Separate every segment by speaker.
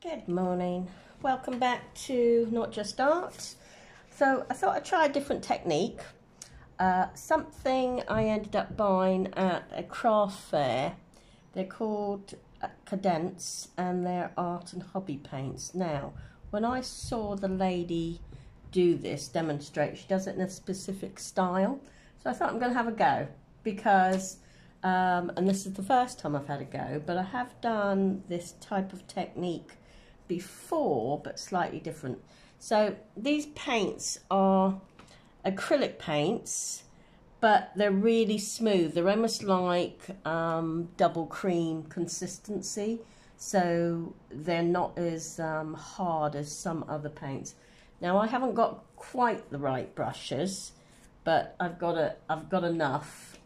Speaker 1: Good morning. Welcome back to Not Just Art. So I thought I'd try a different technique. Something I ended up buying at a craft fair. They're called Cadence and they're art and hobby paints. Now, when I saw the lady do this, demonstrate, she does it in a specific style. So I thought I'm going to have a go because, and this is the first time I've had a go, but I have done this type of technique before, but slightly different. So these paints are acrylic paints, but they're really smooth. They're almost like double cream consistency, so they're not as hard as some other paints. Now I haven't got quite the right brushes, but I've got enough.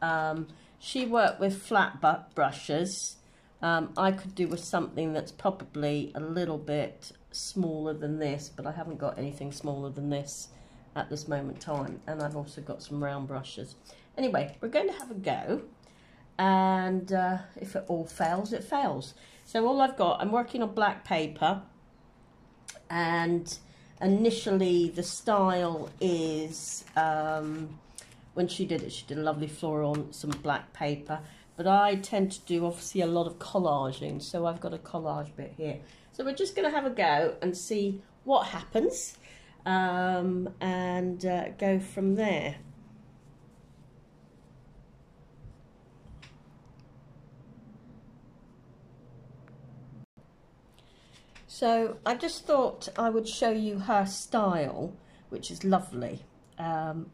Speaker 1: She worked with flat butt brushes. I could do with something that's probably a little bit smaller than this, but I haven't got anything smaller than this at this moment in time. And I've also got some round brushes. Anyway, we're going to have a go. And if it all fails, it fails. So all I've got, I'm working on black paper. And initially the style is, when she did a lovely floral on some black paper. But I tend to do obviously a lot of collaging, so I've got a collage bit here. So we're just going to have a go and see what happens, and go from there. So I just thought I would show you her style, which is lovely.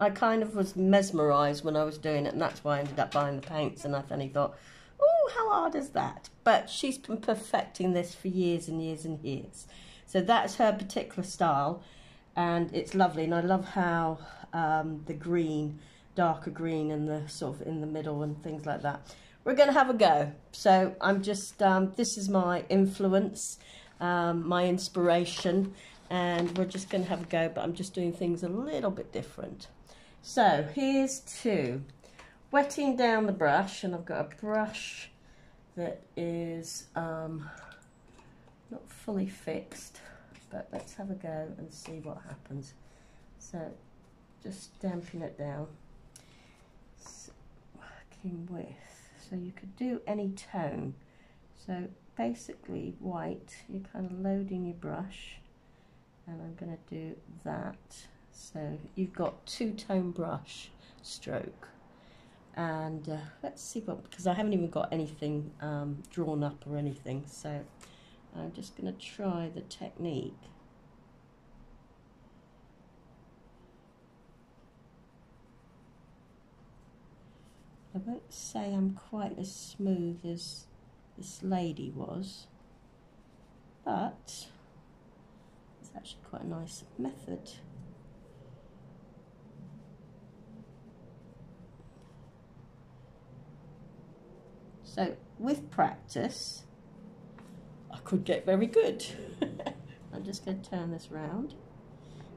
Speaker 1: I kind of was mesmerised when I was doing it, and that's why I ended up buying the paints, and I finally thought, oh, how hard is that? But she's been perfecting this for years and years and years. So that's her particular style, and it's lovely, and I love how the green, darker green, and the sort of in the middle and things like that. We're going to have a go. So I'm just, this is my influence, my inspiration, and we're just going to have a go, but I'm just doing things a little bit different. So here's to wetting down the brush, and I've got a brush that is not fully fixed, but let's have a go and see what happens. So just damping it down, so, working with, so you could do any tone. So basically white, you're kind of loading your brush, and I'm going to do that. So you've got two-tone brush stroke, and let's see what, because I haven't even got anything drawn up or anything, so I'm just going to try the technique. I won't say I'm quite as smooth as this lady was, but it's actually quite a nice method. So with practice, I could get very good. I'm just going to turn this round.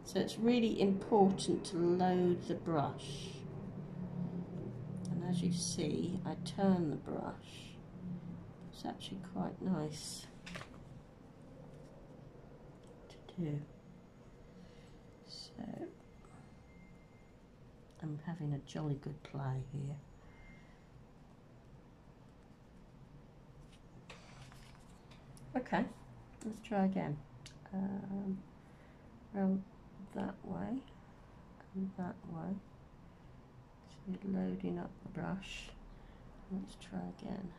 Speaker 1: So it's really important to load the brush. And as you see, I turn the brush. It's actually quite nice to do. So I'm having a jolly good play here. Okay, let's try again. Round that way and that way. So loading up the brush. Let's try again.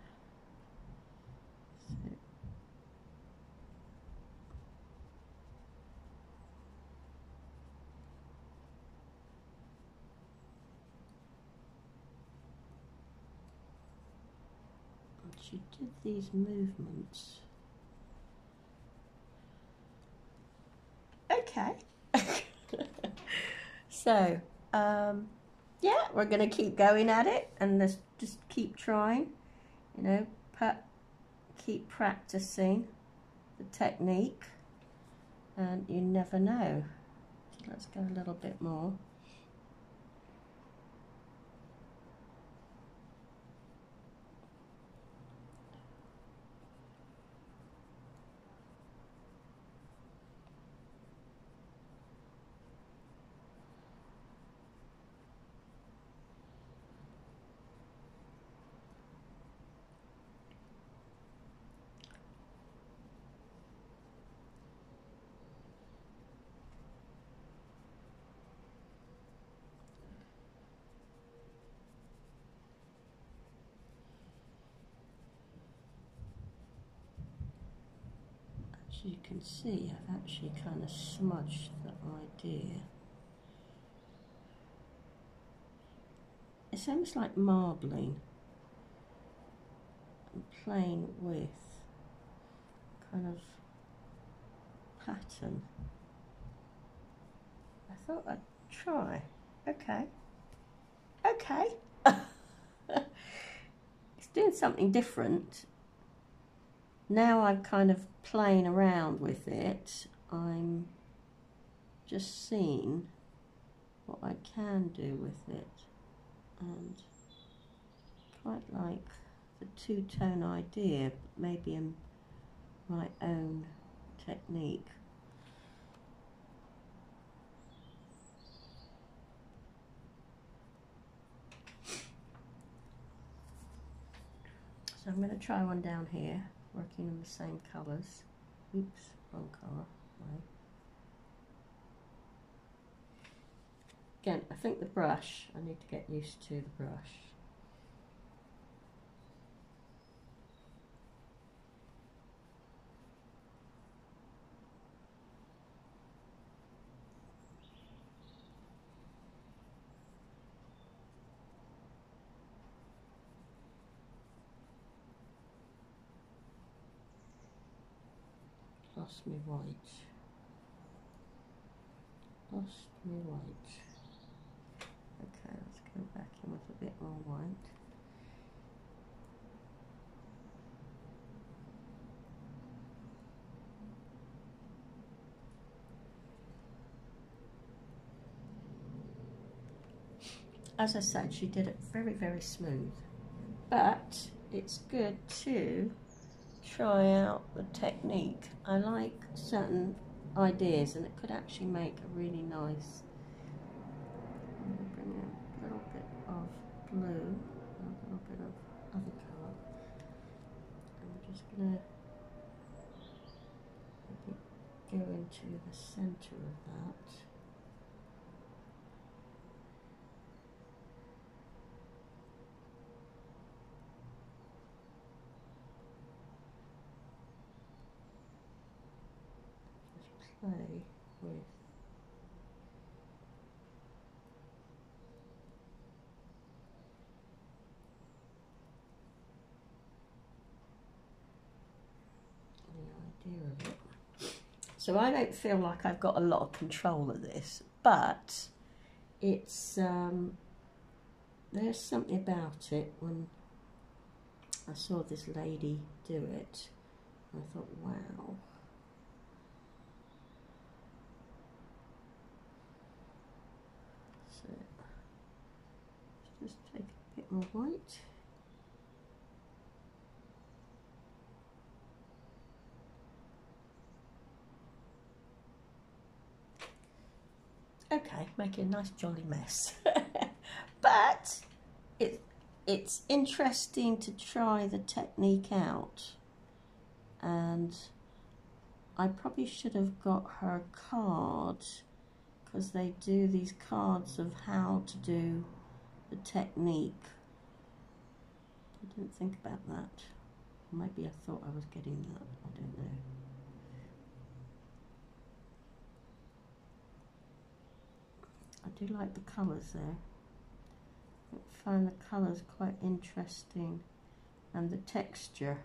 Speaker 1: So she did these movements. Okay. So, yeah, we're going to keep going at it, and let's just keep trying, you know, keep practicing the technique, and you never know. So let's go a little bit more. as you can see, I've actually kind of smudged the idea. It's almost like marbling and playing with kind of pattern. I thought I'd try. Okay. Okay. It's doing something different. Now I'm kind of playing around with it. I'm just seeing what I can do with it. And quite like the two-tone idea, but maybe in my own technique. So I'm going to try one down here, working in the same colours. Oops, wrong colour. Right. Again, I think the brush, I need to get used to the brush. Lost me white. Lost me white. Okay, let's go back in with a bit more white. As I said, she did it very, very smooth. But it's good to try out the technique. I like certain ideas, and it could actually make a really nice. I'm going to bring in a little bit of blue, and a little bit of other colour. I'm just going to go into the centre of that. Play with the idea of it. So I don't feel like I've got a lot of control of this, but it's there's something about it. When I saw this lady do it, I thought, wow. So just take a bit more white. Okay, making a nice jolly mess. But it's interesting to try the technique out, and I probably should have got her card, because they do these cards of how to do the technique. I didn't think about that. Maybe I thought I was getting that, I don't know. I do like the colours there. I find the colours quite interesting, and the texture.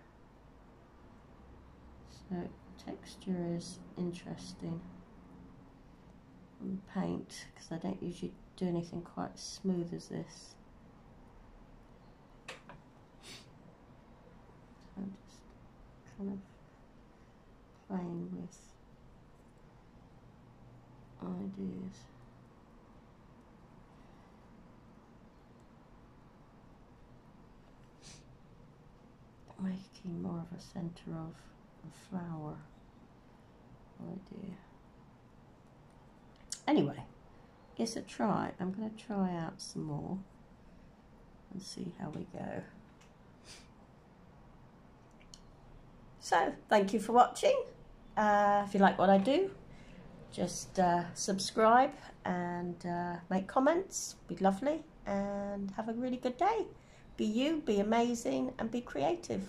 Speaker 1: So texture is interesting on the paint, because I don't usually do anything quite as smooth as this. So I'm just kind of playing with ideas. Making more of a centre of a flower idea. Anyway, it's a try. I'm going to try out some more and see how we go. So, thank you for watching. If you like what I do, just subscribe and make comments. Be lovely, and have a really good day. Be you, be amazing, and be creative.